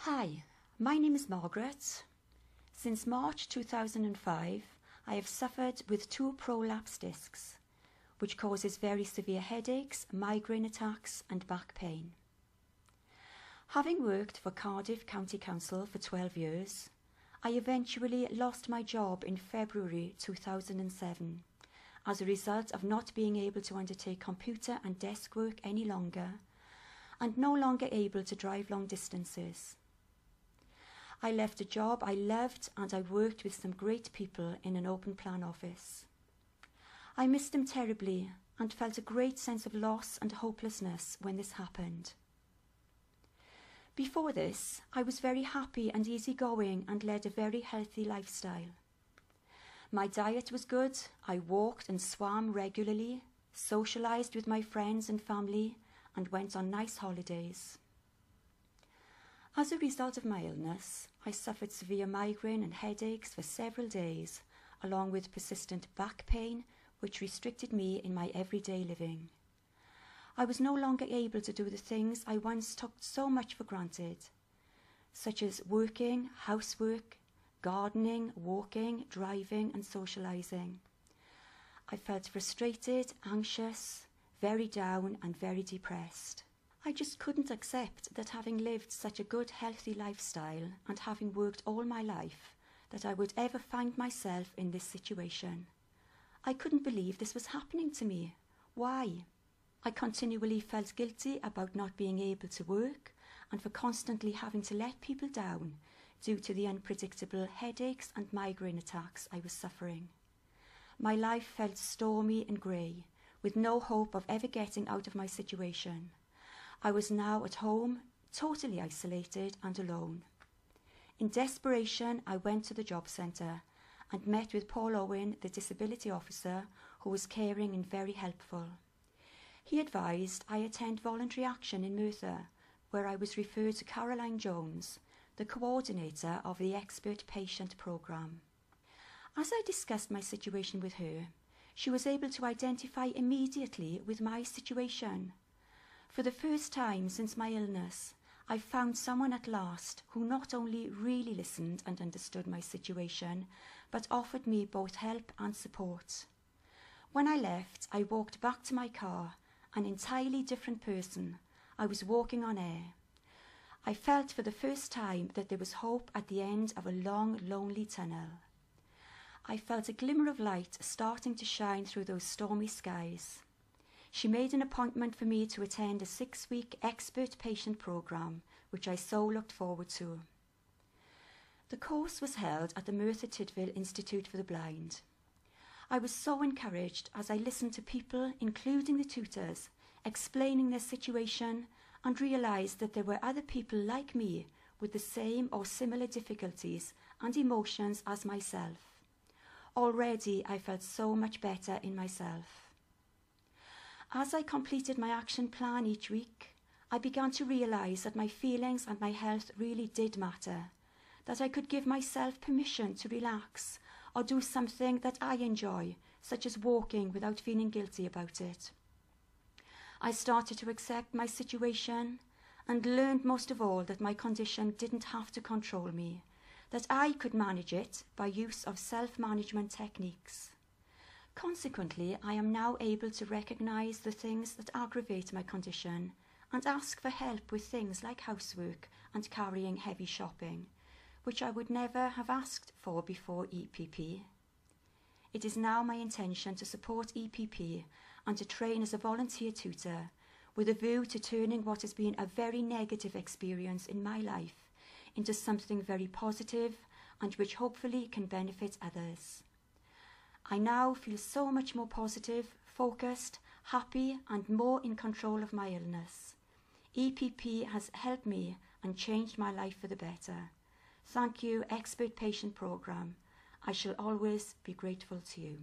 Hi, my name is Margaret. Since March 2005, I have suffered with 2 prolapse discs, which causes very severe headaches, migraine attacks and back pain. Having worked for Cardiff County Council for 12 years, I eventually lost my job in February 2007 as a result of not being able to undertake computer and desk work any longer and no longer able to drive long distances. I left a job I loved and I worked with some great people in an open plan office. I missed them terribly and felt a great sense of loss and hopelessness when this happened. Before this, I was very happy and easygoing and led a very healthy lifestyle. My diet was good, I walked and swam regularly, socialised with my friends and family, and went on nice holidays. As a result of my illness, I suffered severe migraine and headaches for several days, along with persistent back pain, which restricted me in my everyday living. I was no longer able to do the things I once took so much for granted, such as working, housework, gardening, walking, driving and socialising. I felt frustrated, anxious, very down and very depressed. I just couldn't accept that having lived such a good, healthy lifestyle and having worked all my life, that I would ever find myself in this situation. I couldn't believe this was happening to me. Why? I continually felt guilty about not being able to work and for constantly having to let people down due to the unpredictable headaches and migraine attacks I was suffering. My life felt stormy and grey, with no hope of ever getting out of my situation. I was now at home, totally isolated and alone. In desperation, I went to the job centre and met with Paul Owen, the disability officer, who was caring and very helpful. He advised I attend voluntary action in Merthyr, where I was referred to Caroline Jones, the coordinator of the Expert Patient Programme. As I discussed my situation with her, she was able to identify immediately with my situation. For the first time since my illness, I found someone at last who not only really listened and understood my situation, but offered me both help and support. When I left, I walked back to my car, an entirely different person. I was walking on air. I felt for the first time that there was hope at the end of a long, lonely tunnel. I felt a glimmer of light starting to shine through those stormy skies. She made an appointment for me to attend a 6-week expert patient programme, which I so looked forward to. The course was held at the Merthyr Tydfil Institute for the Blind. I was so encouraged as I listened to people, including the tutors, explaining their situation and realised that there were other people like me with the same or similar difficulties and emotions as myself. Already I felt so much better in myself. As I completed my action plan each week, I began to realise that my feelings and my health really did matter, that I could give myself permission to relax or do something that I enjoy, such as walking without feeling guilty about it. I started to accept my situation and learned most of all that my condition didn't have to control me, that I could manage it by use of self-management techniques. Consequently, I am now able to recognise the things that aggravate my condition and ask for help with things like housework and carrying heavy shopping, which I would never have asked for before EPP. It is now my intention to support EPP and to train as a volunteer tutor with a view to turning what has been a very negative experience in my life into something very positive and which hopefully can benefit others. I now feel so much more positive, focused, happy and more in control of my illness. EPP has helped me and changed my life for the better. Thank you, Expert Patient Programme. I shall always be grateful to you.